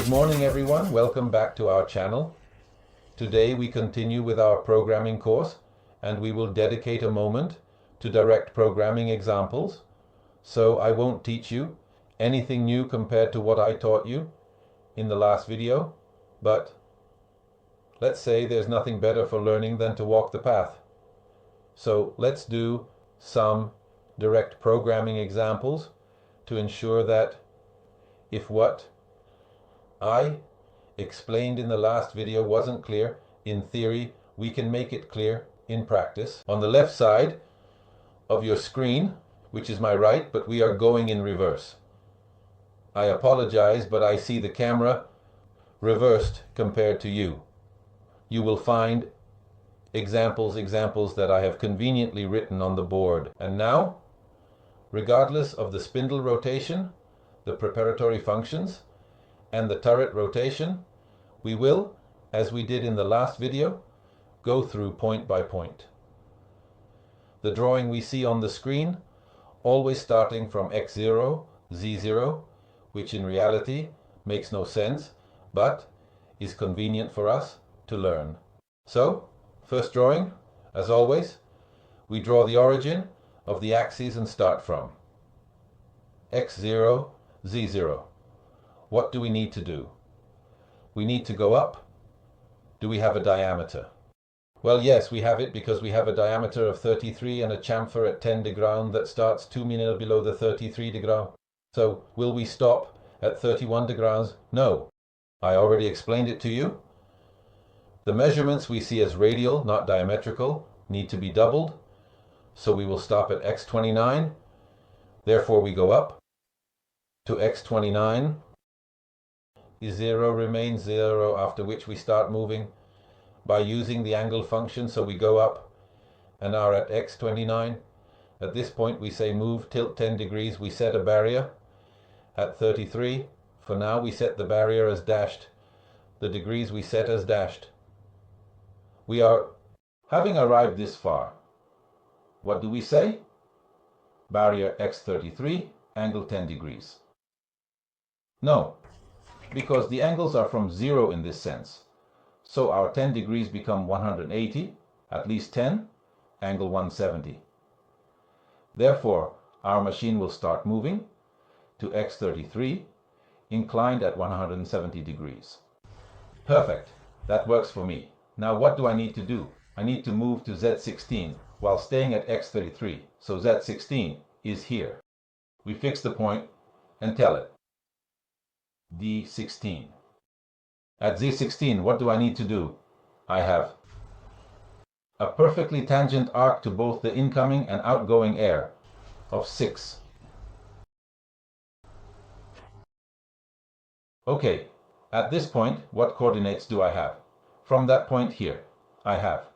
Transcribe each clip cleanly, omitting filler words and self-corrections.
Good morning everyone, welcome back to our channel. Today we continue with our programming course and we will dedicate a moment to direct programming examples. So I won't teach you anything new compared to what I taught you in the last video, but let's say there's nothing better for learning than to walk the path. So let's do some direct programming examples to ensure that if what I explained in the last video wasn't clear in theory, we can make it clear in practice. On the left side of your screen, which is my right, but we are going in reverse. I apologize, but I see the camera reversed compared to you. You will find examples that I have conveniently written on the board. And now, regardless of the spindle rotation, the preparatory functions, and the turret rotation, we will, as we did in the last video, go through point by point. The drawing we see on the screen, always starting from x0, z0, which in reality makes no sense, but is convenient for us to learn. So, first drawing, as always, we draw the origin of the axes and start from x0, z0. What do we need to do? We need to go up. Do we have a diameter? Well, yes, we have it because we have a diameter of 33 and a chamfer at 10 degrees that starts 2 mm below the 33 degrees. So will we stop at 31 degrees? No. I already explained it to you. The measurements we see as radial, not diametrical, need to be doubled. So we will stop at x29. Therefore we go up to x29. 0 remains 0, after which we start moving by using the angle function. So we go up and are at x29. At this point we say move, tilt 10 degrees. We set a barrier at 33. For now we set the barrier as dashed. The degrees we set as dashed. We are, having arrived this far, what do we say? Barrier x33, angle 10 degrees. No, because the angles are from 0 in this sense. So our 10 degrees become 180, at least 10, angle 170. Therefore, our machine will start moving to x33, inclined at 170 degrees. Perfect, that works for me. Now what do I need to do? I need to move to Z16 while staying at x33. So Z16 is here. We fix the point and tell it. D16. At Z16, what do I need to do? I have a perfectly tangent arc to both the incoming and outgoing air of 6. Okay, at this point, what coordinates do I have? From that point here, I have,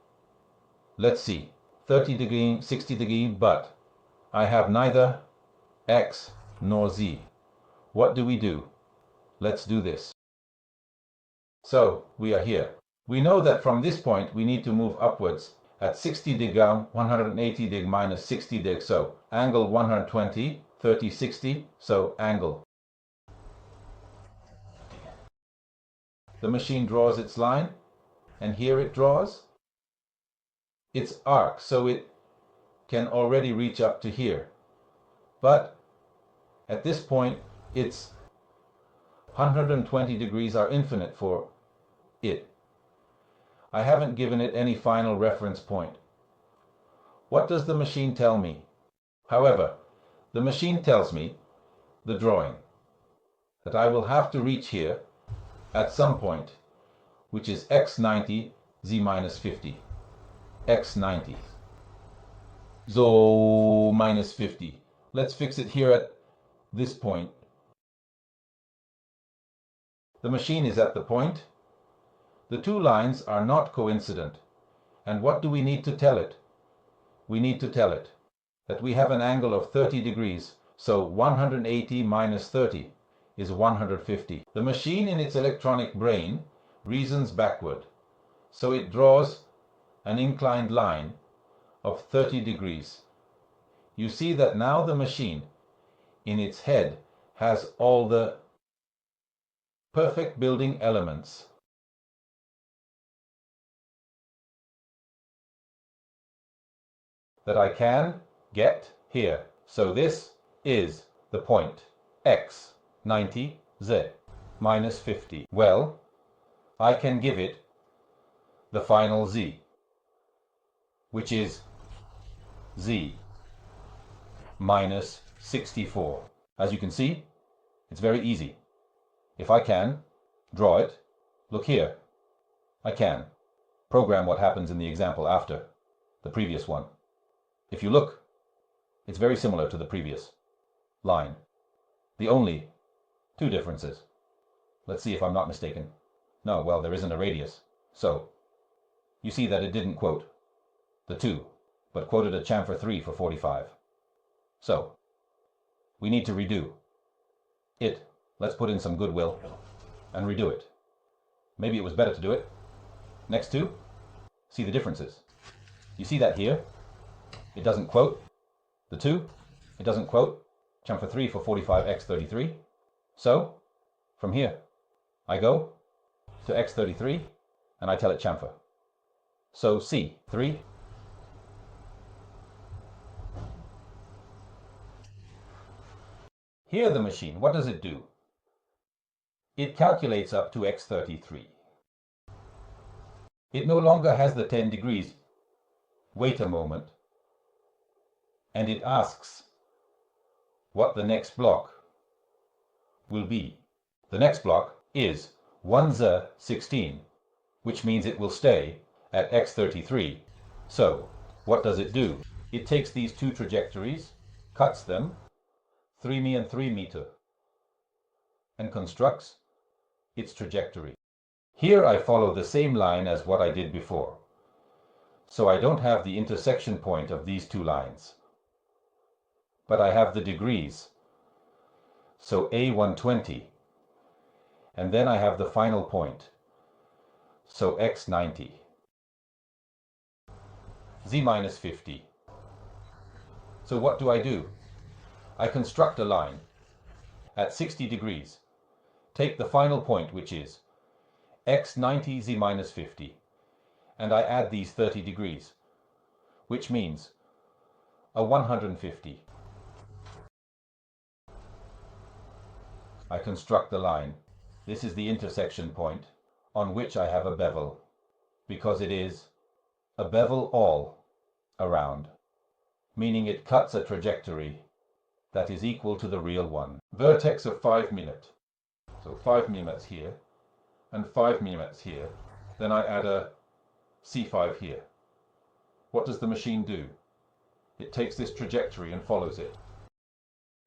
let's see, 30 degree, 60 degree, but I have neither X nor Z. What do we do? Let's do this. So, we are here. We know that from this point we need to move upwards at 60 degree, 180 degree minus 60 degree, so angle 120, 30, 60, so angle. The machine draws its line, and here it draws its arc, so it can already reach up to here. But at this point, its 120 degrees are infinite for it. I haven't given it any final reference point. What does the machine tell me? However, the machine tells me, the drawing, that I will have to reach here at some point, which is x90, z minus 50. x90. So minus 50. Let's fix it here at this point. The machine is at the point. The two lines are not coincident. And what do we need to tell it? We need to tell it that we have an angle of 30 degrees, so 180 minus 30 is 150. The machine in its electronic brain reasons backward, so it draws an inclined line of 30 degrees. You see that now the machine in its head has all the perfect building elements. That I can get here. So this is the point x, 90, z, minus 50. Well, I can give it the final z, which is z minus 64. As you can see, it's very easy. If I can draw it, look here. I can program what happens in the example after the previous one. If you look, it's very similar to the previous line. The only two differences. Let's see if I'm not mistaken. No, well, there isn't a radius. So, you see that it didn't quote the 2, but quoted a chamfer 3 for 45. So, we need to redo it. Let's put in some goodwill and redo it. Maybe it was better to do it next to. See the differences. You see that here? It doesn't quote the 2. It doesn't quote chamfer 3 for 45 x33. So, from here, I go to x33 and I tell it chamfer. So C3. Here the machine, what does it do? It calculates up to x33. It no longer has the 10 degrees. Wait a moment. And it asks what the next block will be. The next block is 1z16, which means it will stay at x33. So, what does it do? It takes these two trajectories, cuts them, 3 and 3 meter, and constructs its trajectory. Here I follow the same line as what I did before, so I don't have the intersection point of these two lines, but I have the degrees, so A120, and then I have the final point, so x90, z minus 50. So what do? I construct a line at 60 degrees, take the final point, which is x90 z minus 50, and I add these 30 degrees, which means a 150. I construct the line. This is the intersection point on which I have a bevel, because it is a bevel all around, meaning it cuts a trajectory that is equal to the real one. Vertex of 5 mm. So 5 mm here and 5 mm here. Then I add a C5 here. What does the machine do? It takes this trajectory and follows it.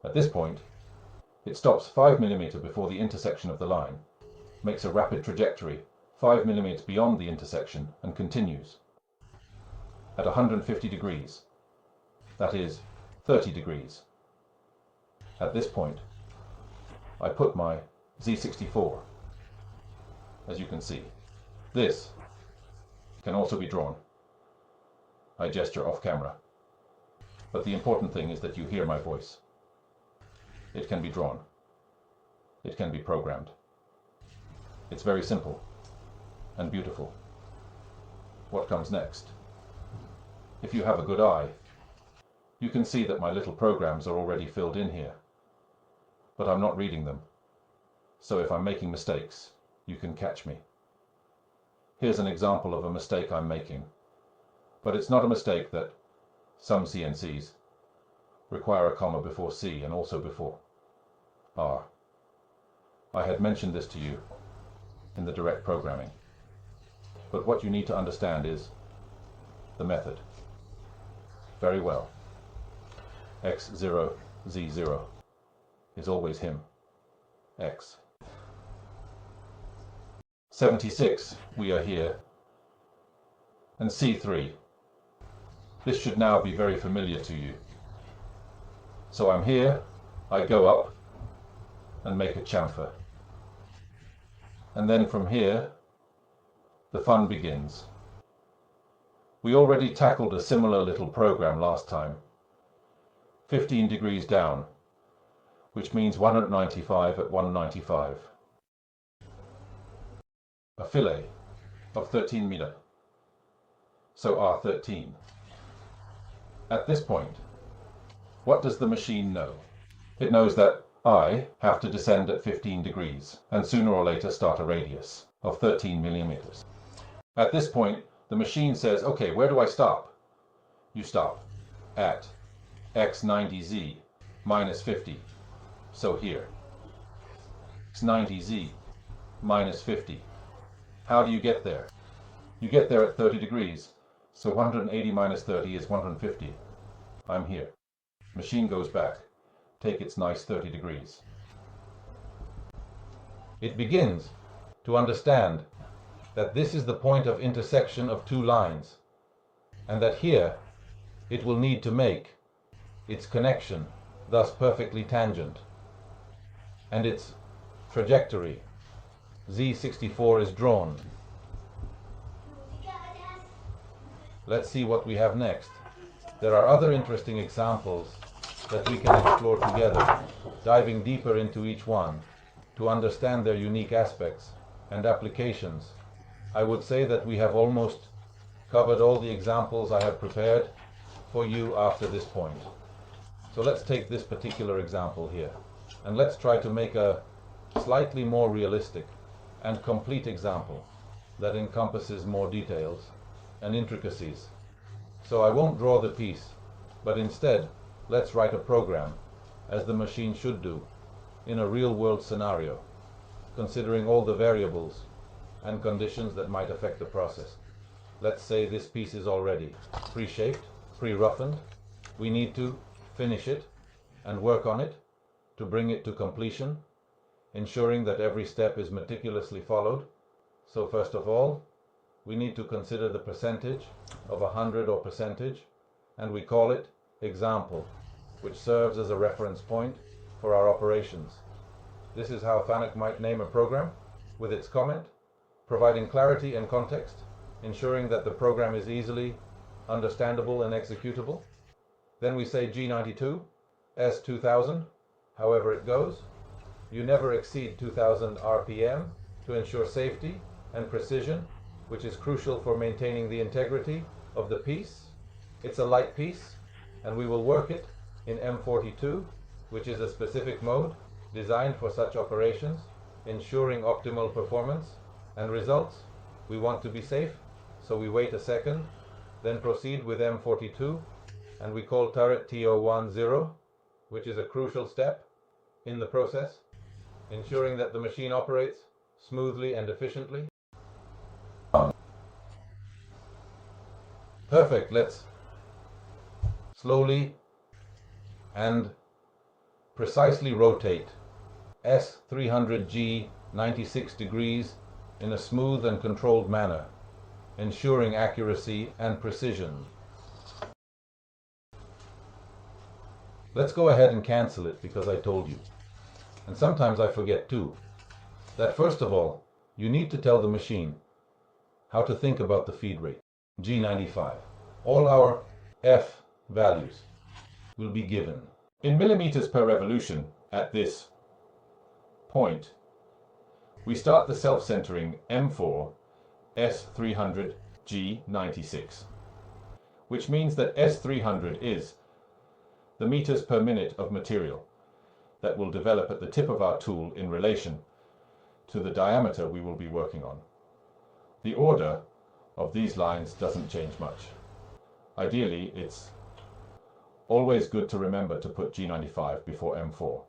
At this point, it stops 5 mm before the intersection of the line, makes a rapid trajectory 5 mm beyond the intersection and continues at 150 degrees. That is 30 degrees. At this point, I put my Z64. As you can see, this can also be drawn. I gesture off camera. But the important thing is that you hear my voice. It can be drawn. It can be programmed. It's very simple and beautiful. What comes next? If you have a good eye, you can see that my little programs are already filled in here. But I'm not reading them. So if I'm making mistakes, you can catch me. Here's an example of a mistake I'm making. But it's not a mistake that some CNCs require a comma before C and also before R. I had mentioned this to you in the direct programming. But what you need to understand is the method. Very well. X0, Z0 is always him. X. 76, we are here, and C3. This should now be very familiar to you. So I'm here, I go up and make a chamfer. And then from here, the fun begins. We already tackled a similar little program last time. 15 degrees down, which means 195 at 195. A fillet of 13 meter, so R13. At this point, what does the machine know? It knows that I have to descend at 15 degrees and sooner or later start a radius of 13 millimeters. At this point, the machine says, okay, where do I stop? You stop at x90z minus 50, so here. x90z minus 50. How do you get there? You get there at 30 degrees, so 180 minus 30 is 150. I'm here. Machine goes back. Take its nice 30 degrees. It begins to understand that this is the point of intersection of two lines, and that here it will need to make its connection, thus perfectly tangent, and its trajectory, Z64, is drawn. Let's see what we have next. There are other interesting examples that we can explore together, diving deeper into each one to understand their unique aspects and applications. I would say that we have almost covered all the examples I have prepared for you after this point. So let's take this particular example here, and let's try to make a slightly more realistic and complete example that encompasses more details and intricacies. So I won't draw the piece, but instead let's write a program, as the machine should do, in a real-world scenario, considering all the variables and conditions that might affect the process. Let's say this piece is already pre-shaped, pre-roughened. We need to finish it and work on it to bring it to completion, ensuring that every step is meticulously followed. So first of all, we need to consider the percentage of 100 or percentage, and we call it example, which serves as a reference point for our operations. This is how Fanuc might name a program, with its comment, providing clarity and context, ensuring that the program is easily understandable and executable. Then we say G92, S2000, however it goes. You never exceed 2000 RPM to ensure safety and precision, which is crucial for maintaining the integrity of the piece. It's a light piece, and we will work it in M42, which is a specific mode designed for such operations, ensuring optimal performance and results. We want to be safe, so we wait a second, then proceed with M42, and we call turret TO10, which is a crucial step in the process, ensuring that the machine operates smoothly and efficiently. Perfect. Let's slowly and precisely rotate S300G 96 degrees in a smooth and controlled manner, ensuring accuracy and precision. Let's go ahead and cancel it, because I told you, and sometimes I forget too, that first of all, you need to tell the machine how to think about the feed rate, G95. All our F values will be given in millimeters per revolution. At this point, we start the self-centering M4 S300 G96, which means that S300 is the meters per minute of material that will develop at the tip of our tool in relation to the diameter we will be working on. The order of these lines doesn't change much. Ideally, it's always good to remember to put G95 before M4,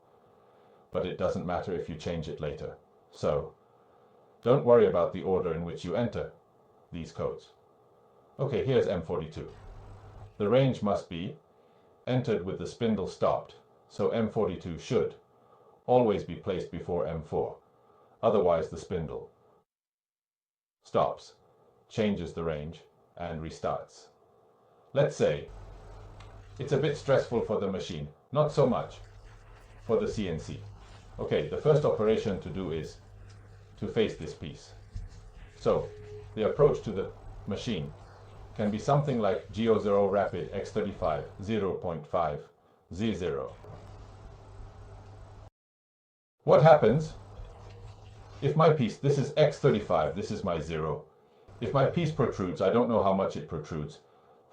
but it doesn't matter if you change it later. So don't worry about the order in which you enter these codes. Okay, here's M42. The range must be entered with the spindle stopped, so M42 should always be placed before M4, otherwise the spindle stops, changes the range, and restarts. Let's say it's a bit stressful for the machine, not so much for the CNC. Okay, the first operation to do is to face this piece. So the approach to the machine can be something like G00 Rapid X35 0.5 Z0. What happens if my piece, this is X35, this is my 0. If my piece protrudes, I don't know how much it protrudes,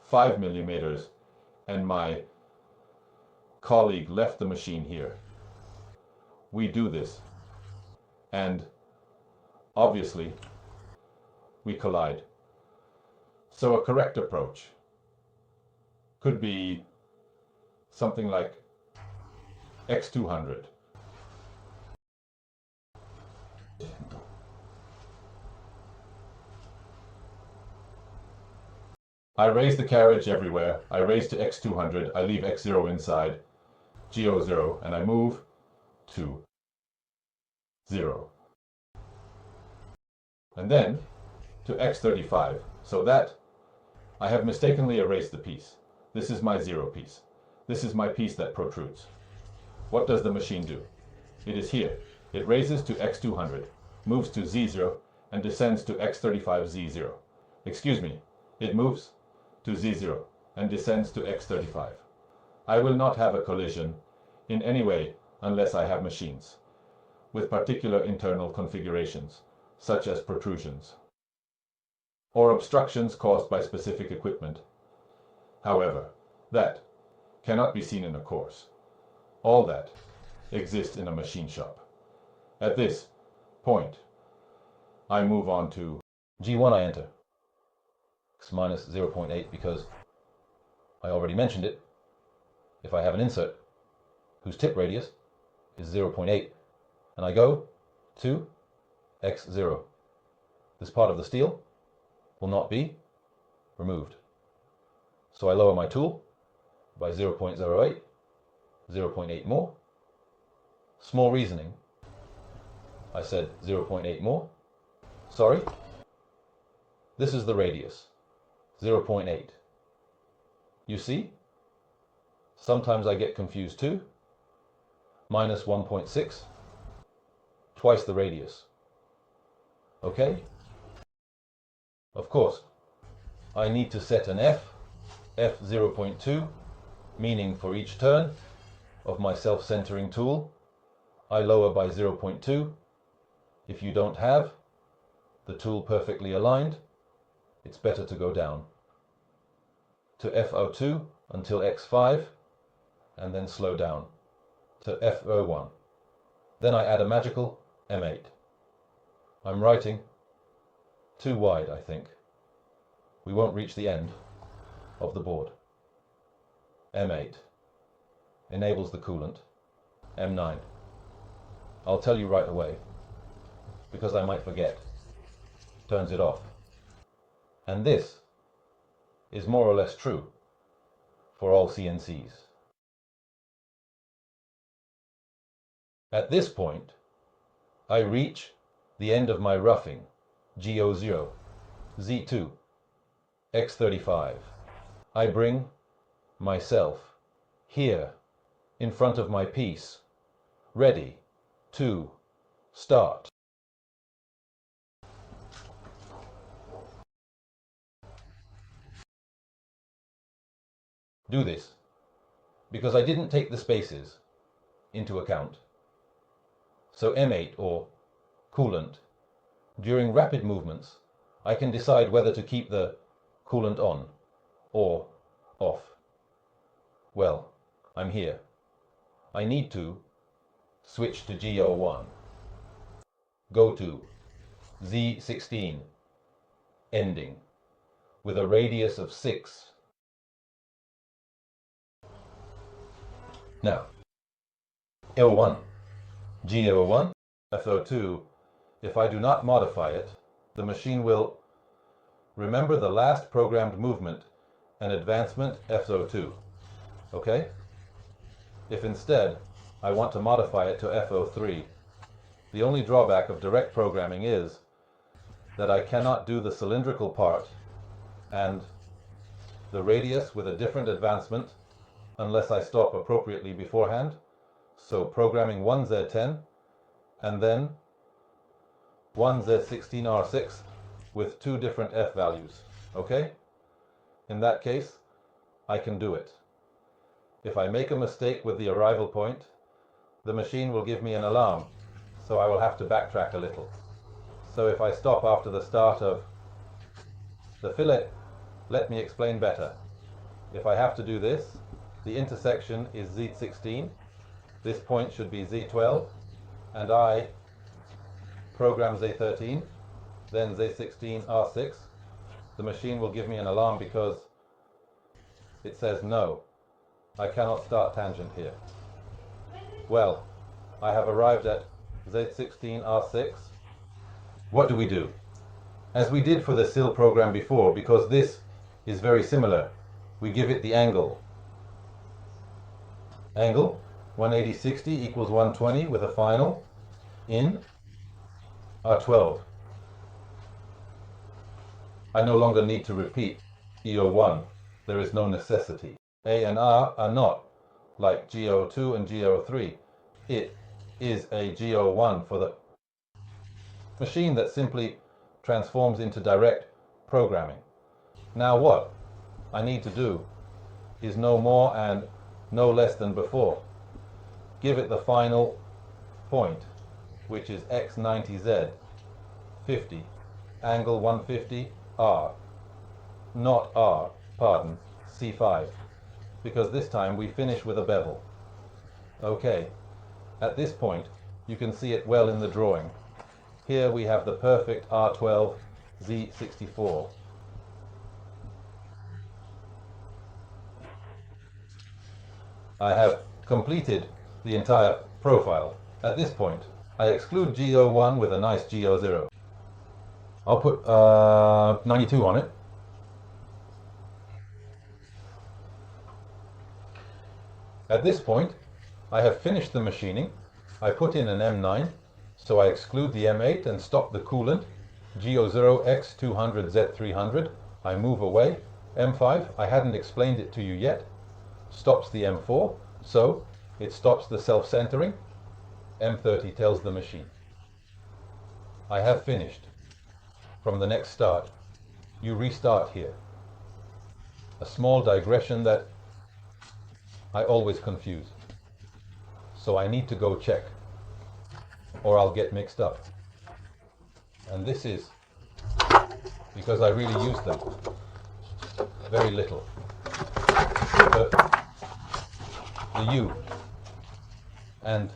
5 millimeters, and my colleague left the machine here. We do this, and obviously we collide. So a correct approach could be something like X200. I raise the carriage everywhere. I raise to X200. I leave X0 inside, G00, and I move to 0. And then to X35, so that I have mistakenly erased the piece. This is my 0 piece. This is my piece that protrudes. What does the machine do? It is here. It raises to X200, moves to Z0, and descends to X35 Z0. Excuse me, it moves to Z0 and descends to X35. I will not have a collision in any way unless I have machines with particular internal configurations, such as protrusions or obstructions caused by specific equipment. However, that cannot be seen in a course. All that exists in a machine shop. At this point, I move on to G1. I enter X minus 0.8 because I already mentioned it. If I have an insert whose tip radius is 0.8 and I go to X0, this part of the steel will not be removed. So I lower my tool by 0.08, 0.8 more. Small reasoning. I said 0.8 more. Sorry. This is the radius, 0.8. You see? Sometimes I get confused too. Minus 1.6, twice the radius. Okay? Of course, I need to set an F 0.2, meaning for each turn of my self-centering tool, I lower by 0.2. If you don't have the tool perfectly aligned, it's better to go down to F02 until X5, and then slow down to F01. Then I add a magical M8. I'm writing too wide, I think. We won't reach the end of the board. M8 enables the coolant. M9. I'll tell you right away, because I might forget. Turns it off. And this is more or less true for all CNCs. At this point, I reach the end of my roughing, G00, Z2, X35. I bring myself here in front of my piece, ready to start. Do this because I didn't take the spaces into account. So M8 or coolant, during rapid movements, I can decide whether to keep the coolant on or off. Well, I'm here. I need to switch to G01. Go to Z16, ending with a radius of 6. Now, L1, G01, F02, if I do not modify it, the machine will remember the last programmed movement and advancement F02. Okay? If instead I want to modify it to F03, the only drawback of direct programming is that I cannot do the cylindrical part and the radius with a different advancement unless I stop appropriately beforehand. So programming one Z10 and then one Z16R6 with two different F values. Okay? In that case, I can do it. If I make a mistake with the arrival point, the machine will give me an alarm, so I will have to backtrack a little. So if I stop after the start of the fillet, let me explain better. If I have to do this, the intersection is Z16, this point should be Z12, and I program Z13, then Z16 R6. The machine will give me an alarm because it says no, I cannot start tangent here. Well, I have arrived at Z16 R6. What do we do? As we did for the SIL program before, because this is very similar, we give it the angle. Angle 180/60 equals 120 with a final in R12. I no longer need to repeat EO1. There is no necessity. A and R are not like GO2 and GO3. It is a GO1 for the machine that simply transforms into direct programming. Now what I need to do is no more and no less than before. Give it the final point, which is X90Z, 50, angle 150, R, not R, pardon, C5, because this time we finish with a bevel. Okay, at this point you can see it well in the drawing. Here we have the perfect R12 Z64. I have completed the entire profile. At this point, I exclude GO1 with a nice GO0. I'll put 92 on it. At this point, I have finished the machining. I put in an M9, so I exclude the M8 and stop the coolant. GO0 X200 Z300. I move away. M5, I hadn't explained it to you yet. Stops the M4, so it stops the self-centering. M30 tells the machine I have finished. From the next start, you restart here. A small digression that I always confuse. So I need to go check, or I'll get mixed up. And this is because I really use them very little. The U and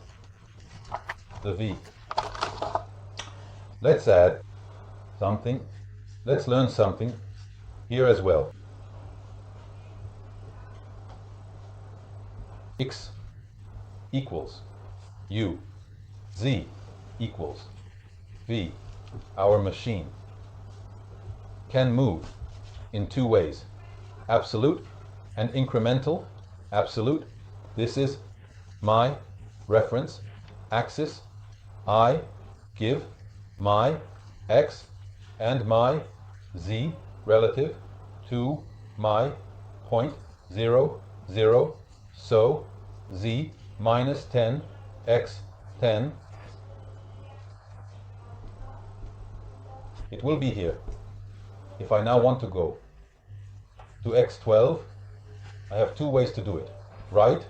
the V. Let's add something. Let's learn something here as well. X equals U. Z equals V. Our machine can move in two ways: absolute and incremental. Absolute, this is my reference axis. I give my X and my Z relative to my point 0, 0. So Z minus 10, X 10. It will be here. If I now want to go to X12, I have two ways to do it. Right,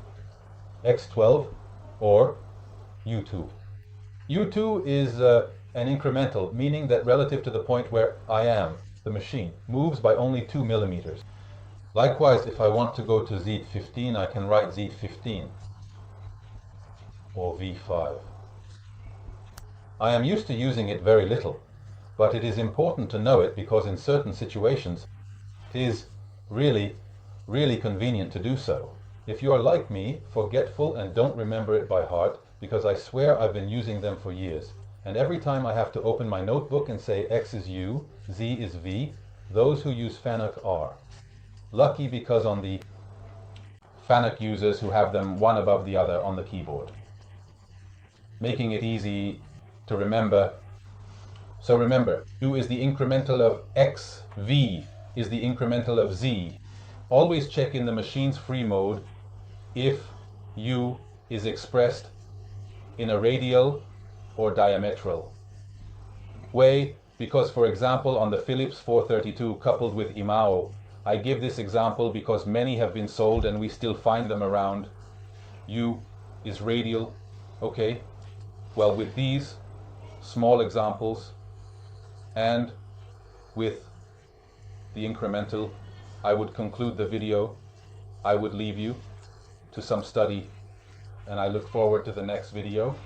X12 or U2. U2 is an incremental, meaning that relative to the point where I am, the machine moves by only 2 millimeters. Likewise, if I want to go to Z15, I can write Z15 or V5. I am used to using it very little, but it is important to know it because in certain situations it is really convenient to do so. If you are like me, forgetful and don't remember it by heart, because I swear I've been using them for years, and every time I have to open my notebook and say X is U, Z is V, those who use FANUC are lucky, because on the FANUC users who have them one above the other on the keyboard, making it easy to remember So remember, U is the incremental of X, V is the incremental of Z. Always check in the machine's free mode if U is expressed in a radial or diametral way, because for example on the Philips 432 coupled with Imao, I give this example because many have been sold and we still find them around. U is radial, okay? Well, with these small examples and with the incremental, I would conclude the video. I would leave you to some study, and I look forward to the next video.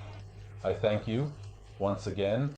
I thank you once again.